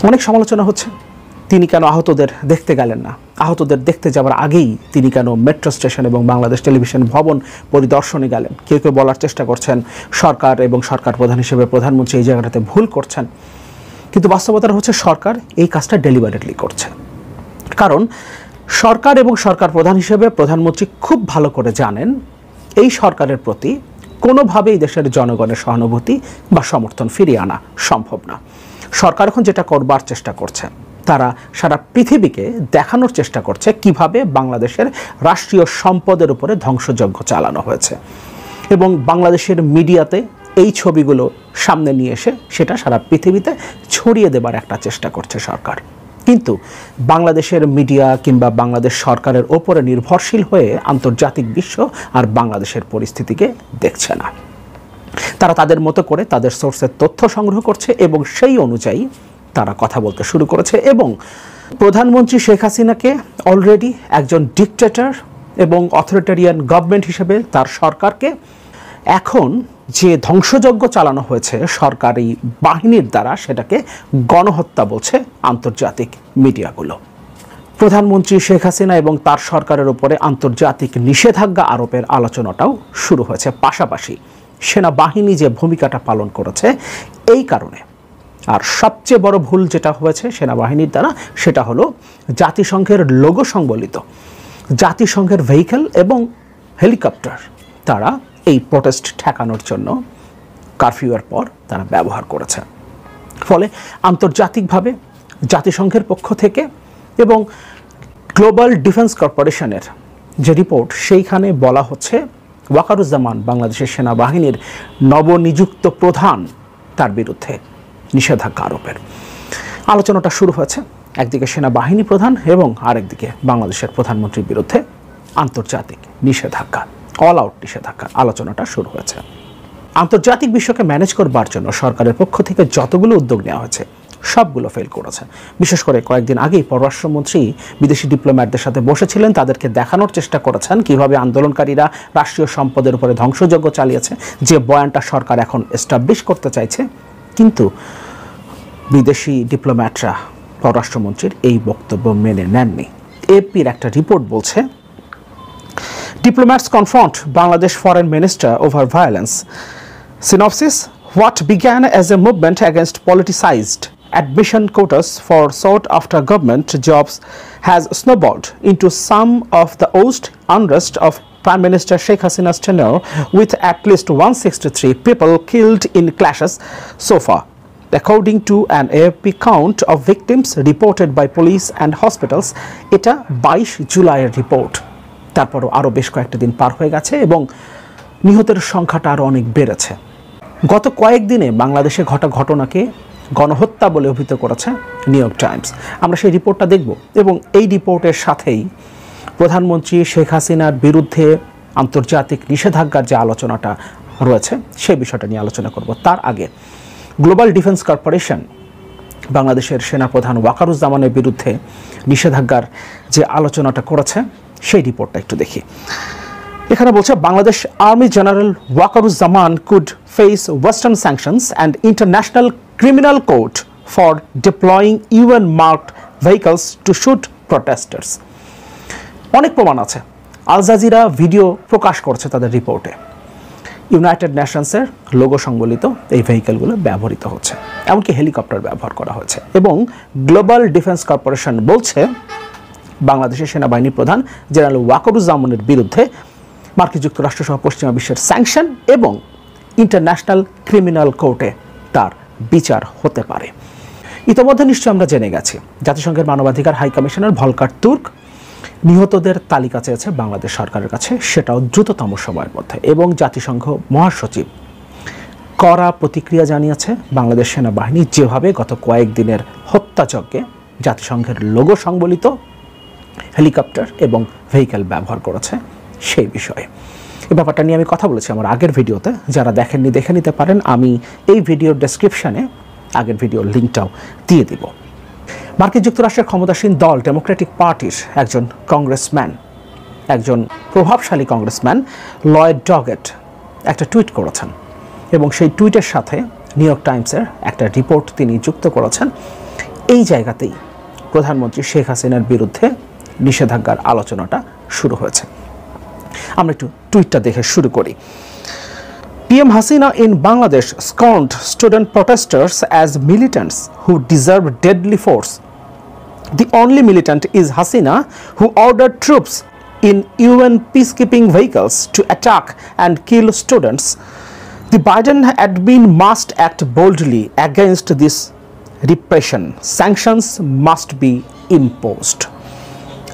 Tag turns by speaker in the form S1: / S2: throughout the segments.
S1: অনেক সমালোচনা হচ্ছে তিনি কেন আহতদের দেখতে গেলেন না, আহতদের দেখতে যাওয়ার আগেই তিনি কেন মেট্রো স্টেশন এবং বাংলাদেশ টেলিভিশন ভবন পরিদর্শনে গেলেন। কেউ কেউ বলার চেষ্টা করছেন সরকার এবং সরকার প্রধান হিসেবে প্রধানমন্ত্রী এই জায়গাটাতে ভুল করছেন, কিন্তু বাস্তবতা হচ্ছে সরকার এই কাজটা ডেলিবারেটলি করছে। কারণ সরকার এবং সরকার প্রধান হিসেবে প্রধানমন্ত্রী খুব ভালো করে জানেন এই সরকারের প্রতি কোনোভাবেই দেশের জনগণের সহানুভূতি বা সমর্থন ফিরিয়ে আনা সম্ভব না। সরকার এখন যেটা করবার চেষ্টা করছে, তারা সারা পৃথিবীকে দেখানোর চেষ্টা করছে কিভাবে বাংলাদেশের রাষ্ট্রীয় সম্পদের উপরে ধ্বংসযজ্ঞ চালানো হয়েছে, এবং বাংলাদেশের মিডিয়াতে এই ছবিগুলো সামনে নিয়ে এসে সেটা সারা পৃথিবীতে ছড়িয়ে দেবার একটা চেষ্টা করছে সরকার। কিন্তু বাংলাদেশের মিডিয়া কিংবা বাংলাদেশ সরকারের ওপরে নির্ভরশীল হয়ে আন্তর্জাতিক বিশ্ব আর বাংলাদেশের পরিস্থিতিকে দেখছে না। তারা তাদের মতো করে তাদের সোর্সের তথ্য সংগ্রহ করছে এবং সেই অনুযায়ী তারা কথা বলতে শুরু করেছে, এবং প্রধানমন্ত্রী শেখ হাসিনাকে অলরেডি একজন ডিকটেটর এবং অথরিটেরিয়ান গভর্নমেন্ট হিসেবে তার সরকারকে এখন যে ধ্বংসযজ্ঞ চালানো হয়েছে সরকারি বাহিনীর দ্বারা, সেটাকে গণহত্যা বলছে আন্তর্জাতিক মিডিয়াগুলো। প্রধানমন্ত্রী শেখ হাসিনা এবং তার সরকারের উপরে আন্তর্জাতিক নিষেধাজ্ঞা আরোপের আলোচনাটাও শুরু হয়েছে। পাশাপাশি সেনাবাহিনী যে ভূমিকাটা পালন করেছে এই কারণে। আর সবচেয়ে বড় ভুল যেটা হয়েছে সেনাবাহিনীর দ্বারা, সেটা হলো জাতিসংঘের লোগো সংবলিত জাতিসংঘের ভেহিকেল এবং হেলিকপ্টার তারা এই প্রোটেস্ট ঠেকানোর জন্য কারফিউয়ের পর তারা ব্যবহার করেছে। ফলে আন্তর্জাতিকভাবে জাতিসংঘের পক্ষ থেকে এবং গ্লোবাল ডিফেন্স কর্পোরেশনের যে রিপোর্ট, সেইখানে বলা হচ্ছে ওয়াকারুজ্জামান বাংলাদেশের সেনাবাহিনীর নবনিযুক্ত প্রধান, তার বিরুদ্ধে নিষেধাজ্ঞা আরোপের আলোচনাটা শুরু হয়েছে। একদিকে সেনাবাহিনী প্রধান এবং আরেকদিকে বাংলাদেশের প্রধানমন্ত্রীর বিরুদ্ধে আন্তর্জাতিক নিষেধাজ্ঞা, অল আউট নিষেধাজ্ঞা আলোচনাটা শুরু হয়েছে। আন্তর্জাতিক বিশ্বকে ম্যানেজ করবার জন্য সরকারের পক্ষ থেকে যতগুলো উদ্যোগ নেওয়া হয়েছে সবগুলো ফেল করেছে। বিশেষ করে কয়েকদিন আগেই পররাষ্ট্রমন্ত্রী বিদেশি ডিপ্লোম্যাটদের সাথে বসেছিলেন, তাদেরকে দেখানোর চেষ্টা করেছেন কিভাবে আন্দোলনকারীরা রাষ্ট্রীয় সম্পদের উপরে ধ্বংসযজ্ঞ চালিয়েছে, যে বয়ানটা সরকার এখন এস্টাবলিশ করতে চাইছে। কিন্তু বিদেশি ডিপ্লোম্যাটরা পররাষ্ট্রমন্ত্রীর এই বক্তব্য মেনে নেননি। এপির একটা রিপোর্ট বলছে, Diplomats confront Bangladesh Foreign Minister over violence. Synopsis: what began as a movement against politicized admission quotas for sought-after government jobs has snowballed into some of the worst unrest of Prime Minister Sheikh Hasina's tenure, with at least 163 people killed in clashes so far, according to an AFP count of victims reported by police and hospitals. এটা 22 জুলাইয়ের report. তারপরও আরও বেশ কয়েকটা দিন পার হয়ে গেছে এবং নিহতের সংখ্যাটা আরও অনেক বেড়েছে। গত কয়েকদিনে বাংলাদেশে ঘটা ঘটনাকে গণহত্যা বলে অভিহিত করেছে নিউ ইয়র্ক টাইমস। আমরা সেই রিপোর্টটা দেখব এবং এই রিপোর্টের সাথেই প্রধানমন্ত্রী শেখ হাসিনার বিরুদ্ধে আন্তর্জাতিক নিষেধাজ্ঞার যে আলোচনাটা রয়েছে সেই বিষয়টা নিয়ে আলোচনা করব। তার আগে গ্লোবাল ডিফেন্স কর্পোরেশন বাংলাদেশের সেনাপ্রধান ওয়াকারুজ্জামানের বিরুদ্ধে নিষেধাজ্ঞার যে আলোচনাটা করেছে সেই রিপোর্টটা একটু দেখি। এখানে বলছে, Bangladesh army general Waker-Uz-Zaman could face western sanctions and international criminal court for deploying UN marked vehicles to shoot protesters. অনেক প্রমাণ আছে। আল জাজিরা ভিডিও প্রকাশ করছে তাদের রিপোর্টে। ইউনাইটেড নেশনসের লোগো সংবলিত এই ভেহিকেলগুলো ব্যবহৃত হচ্ছে, এমনকি হেলিকপ্টার ব্যবহার করা হয়েছে। এবং গ্লোবাল ডিফেন্স কর্পোরেশন বলছে বাংলাদেশের সেনাবাহিনী প্রধান জেনারেল ওয়াকারুজ্জামানের বিরুদ্ধে মার্কিন যুক্তরাষ্ট্র সহ পশ্চিমা বিশ্বের স্যাংশন এবং ইন্টারন্যাশনাল ক্রিমিনাল কোর্টে তার বিচার হতে পারে। ইতোমধ্যে নিশ্চয় আমরা জেনে গেছি জাতিসংঘের মানবাধিকার হাই কমিশনার ভলকার তুর্ক নিহতদের তালিকা চেয়েছে বাংলাদেশ সরকারের কাছে, সেটাও দ্রুততম সময়ের মধ্যে। এবং জাতিসংঘ মহাসচিব কড়া প্রতিক্রিয়া জানিয়েছে বাংলাদেশ সেনাবাহিনী যেভাবে গত কয়েকদিনের হত্যাযজ্ঞে জাতিসংঘের লোগো সংবলিত হেলিকপ্টার এবং ভেহিকেল ব্যবহার করেছে সেই বিষয়ে। এই ব্যাপারটা নিয়ে আমি কথা বলেছি আমার আগের ভিডিওতে, যারা দেখেননি দেখে নিতে পারেন। আমি এই ভিডিওর ডেসক্রিপশানে আগের ভিডিওর লিঙ্কটাও দিয়ে দিব। মার্কিন যুক্তরাষ্ট্রের ক্ষমতাসীন দল ডেমোক্রেটিক পার্টির একজন কংগ্রেসম্যান, একজন প্রভাবশালী কংগ্রেসম্যান লয়েড ডগেট একটা টুইট করেছেন এবং সেই টুইটের সাথে নিউ ইয়র্ক টাইমসের একটা রিপোর্ট তিনি যুক্ত করেছেন। এই জায়গাতেই প্রধানমন্ত্রী শেখ হাসিনার বিরুদ্ধে নিষেধাজ্ঞার আলোচনাটা শুরু হয়েছে। আমরা একটু টুইটটা দেখে শুরু করি। PM Hasina in Bangladesh scorned student protesters as militants who deserve deadly force. The only militant is Hasina, who ordered troops in UN peacekeeping vehicles to attack and kill students. The Biden admin must act boldly against this repression. Sanctions must be imposed.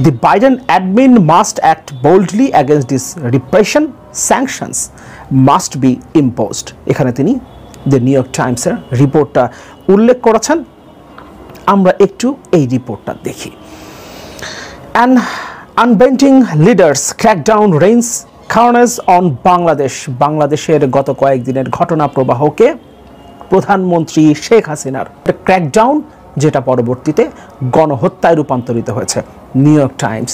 S1: The Biden admin must act boldly against this repression. Sanctions must be imposed. এখানে তিনি the new York টাইমসের রিপোর্টটা উল্লেখ করেছেন। আমরা একটু এই রিপোর্টটা দেখি। An unbending leaders crackdown reigns carnage on Bangladesh. বাংলাদেশের গত কয়েকদিনের ঘটনা প্রবাহকে প্রধানমন্ত্রী শেখ হাসিনার ক্র্যাকডাউন, যেটা পরবর্তীতে গণহত্যায় রূপান্তরিত হয়েছে। নিউ ইয়র্ক টাইমস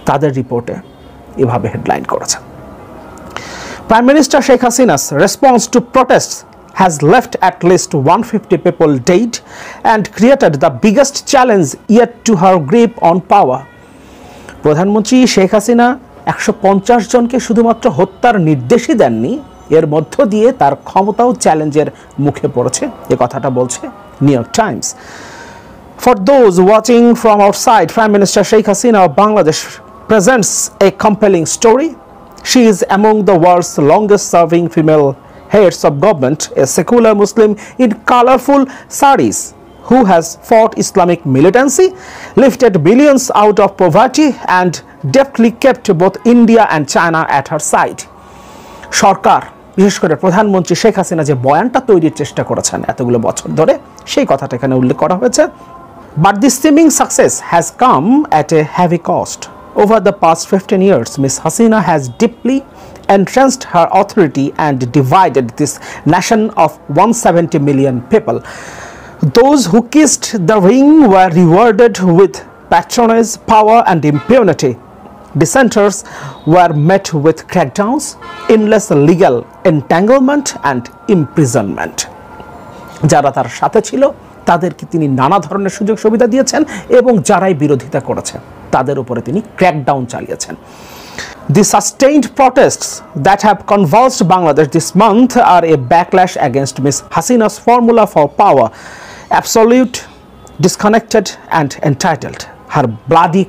S1: তাদের রিপোর্টে এভাবে হেডলাইন করেছে। Prime Minister Sheikh Hasina's response to protests has left at least 150 people dead and created the biggest challenge yet to her grip on power. প্রধানমন্ত্রী শেখ হাসিনা 150 জনকে শুধুমাত্র হত্যার নির্দেশই দেননি, এর মধ্য দিয়ে তার ক্ষমতাও চ্যালেঞ্জের মুখে পড়েছে, এ কথাটা বলছে new York Times. For those watching from outside, Prime Minister Sheikh Hasina of Bangladesh presents a compelling story. She is among the world's longest serving female heads of government, a secular Muslim in colorful saris who has fought Islamic militancy, lifted millions out of poverty and deftly kept both India and China at her side. সরকার, বিশেষ করে প্রধানমন্ত্রী শেখ হাসিনা যে বয়ানটা তৈরির চেষ্টা করেছেন এতগুলো বছর ধরে, সেই কথাটা এখানে উল্লেখ করা হয়েছে। But this seeming success has come at a heavy cost. Over the past 15 years, Ms. Hasina has deeply entrenched her authority and divided this nation of 170 million people. Those who kissed the ring were rewarded with patronage, power and impunity. Dissenters were met with crackdowns, endless legal entanglement and imprisonment. যারা তার সাথে ছিল তাদেরকে তিনি নানা ধরনের সুযোগ সুবিধা দিয়েছেন এবং যারাই বিরোধিতা করেছে তাদের উপরে তিনি ক্র্যাকডাউন চালিয়েছেন। The sustained protests that have convulsed Bangladesh this month are a backlash against Ms. Hasina's formula for power, absolute, disconnected and entitled. Her bloody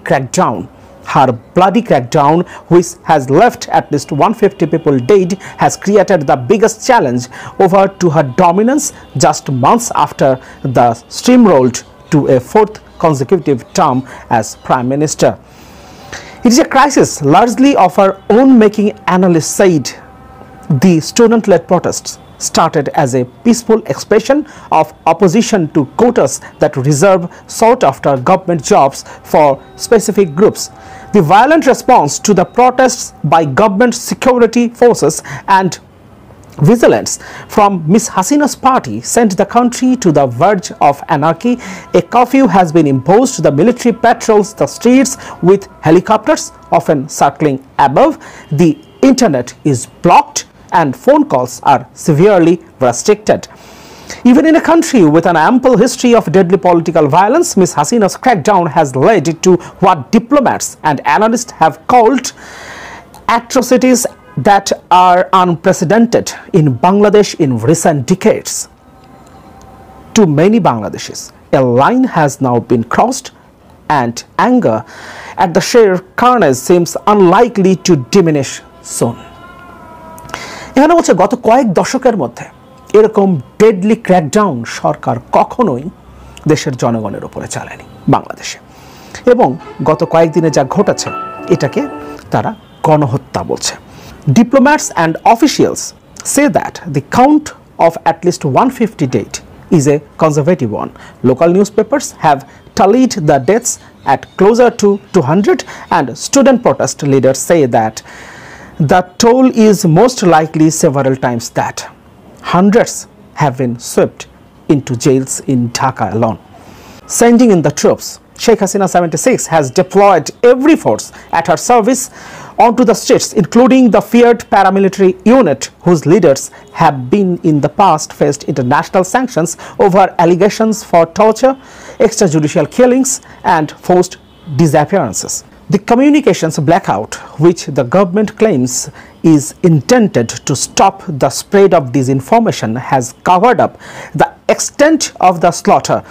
S1: crackdown, which has left at least 150 people dead, has created the biggest challenge over to her dominance just months after the steamrolled to a fourth consecutive term as Prime Minister. It is a crisis largely of her own making, analysts said. The student-led protests started as a peaceful expression of opposition to quotas that reserve sought-after government jobs for specific groups. The violent response to the protests by government security forces and vigilance from Ms. Hasina's party sent the country to the verge of anarchy. A curfew has been imposed. The military patrols the streets with helicopters often circling above. The internet is blocked and phone calls are severely restricted. Even in a country with an ample history of deadly political violence, Ms. Hasina's crackdown has led to what diplomats and analysts have called atrocities that are unprecedented in Bangladesh in recent decades. To many Bangladeshis, a line has now been crossed and anger at the sheer carnage seems unlikely to diminish soon. এখানে বলছে গত কয়েক দশকের মধ্যে এরকম deadly crackdown সরকার কখনোই দেশের জনগণের উপরে চালায়নি বাংলাদেশে, এবং গত কয়েকদিনে যা ঘটেছে এটাকে তারা গণহত্যা বলছে। Diplomats and officials say that the count of at least 150 dead is a conservative one. Local newspapers have tallied the deaths at closer to 200, and student protest leaders say that the toll is most likely several times that. Hundreds have been swept into jails in Dhaka alone. Sending in the troops, Sheikh Hasina 76 has deployed every force at her service onto the states, including the feared paramilitary unit whose leaders have been in the past faced international sanctions over allegations for torture, extrajudicial killings, and forced disappearances. The communications blackout, which the government claims is intended to stop the spread of disinformation, has covered up the extent of the slaughter.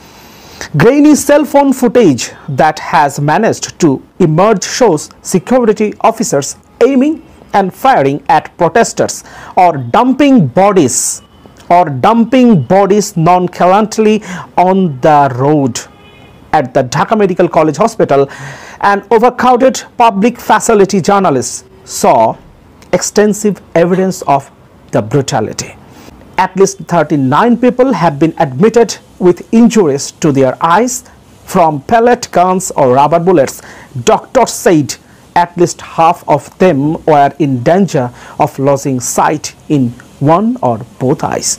S1: Grainy cell phone footage that has managed to emerge shows security officers aiming and firing at protesters or dumping bodies nonchalantly on the road. At the Dhaka Medical College Hospital, an overcrowded public facility journalists saw extensive evidence of the brutality. At least 39 people have been admitted with injuries to their eyes from pellet guns or rubber bullets. Doctors said at least half of them were in danger of losing sight in one or both eyes.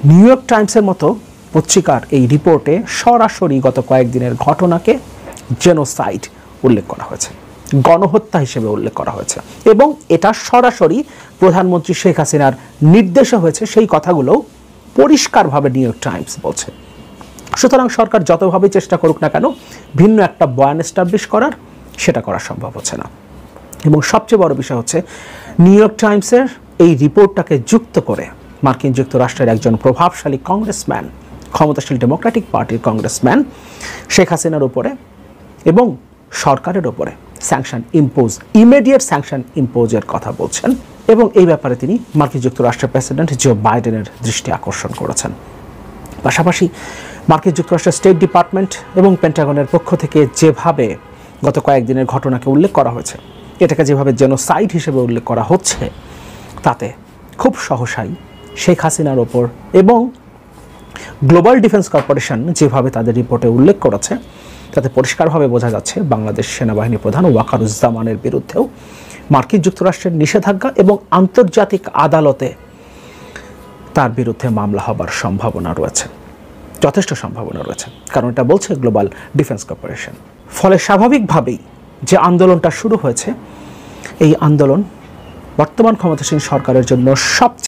S1: New York টাইমসের মতো পত্রিকার এই রিপোর্টে সরাসরি গত কয়েকদিনের ঘটনাকে genocide উল্লেখ করা হয়েছে, গণহত্যা হিসেবে উল্লেখ করা হয়েছে, এবং এটা সরাসরি প্রধানমন্ত্রী শেখ হাসিনার নির্দেশে হয়েছে সেই কথাগুলো পরিষ্কারভাবে নিউ ইয়র্ক টাইমস বলছে। সুতরাং সরকার যতভাবে চেষ্টা করুক না কেন ভিন্ন একটা বয়ান এস্টাবলিশ করার সেটা করা সম্ভব হচ্ছে না। এবং সবচেয়ে বড় বিষয় হচ্ছে নিউ ইয়র্ক টাইমসের এই রিপোর্টটাকে যুক্ত করে মার্কিন যুক্তরাষ্ট্রের একজন প্রভাবশালী কংগ্রেসম্যান, ক্ষমতাশীল ডেমোক্রেটিক পার্টির কংগ্রেসম্যান শেখ হাসিনার উপরে এবং সরকারের উপরে স্যাংশন ইম্পোজ, ইমিডিয়েট স্যাংশন ইম্পোজের কথা বলছেন, এবং এই ব্যাপারে তিনি মার্কিন যুক্তরাষ্ট্রের প্রেসিডেন্ট জো বাইডেনের দৃষ্টি আকর্ষণ করেছেন। পাশাপাশি মার্কিন যুক্তরাষ্ট্রের স্টেট ডিপার্টমেন্ট এবং পেন্টাগনের পক্ষ থেকে যেভাবে গত কয়েকদিনের ঘটনাকে উল্লেখ করা হয়েছে, এটাকে যেভাবে জেনোসাইড হিসেবে উল্লেখ করা হচ্ছে, তাতে খুব সহসাই শেখ হাসিনার ওপর এবং গ্লোবাল ডিফেন্স কর্পোরেশন যেভাবে তাদের রিপোর্টে উল্লেখ করেছে, তাতে পরিষ্কারভাবে বোঝা যাচ্ছে বাংলাদেশ সেনাবাহিনী প্রধান ওয়াকারুজ্জামানের বিরুদ্ধেও মার্কিন যুক্তরাষ্ট্রের নিষেধাজ্ঞা এবং আন্তর্জাতিক আদালতে তার বিরুদ্ধে মামলা হবার সম্ভাবনা রয়েছে, যথেষ্ট সম্ভাবনা রয়েছে, কারণ এটা বলছে গ্লোবাল ডিফেন্স কর্পোরেশন। ফলে স্বাভাবিকভাবেই যে আন্দোলনটা শুরু হয়েছে, এই আন্দোলন বর্তমান ক্ষমতাসীন সরকারের জন্য সবচেয়ে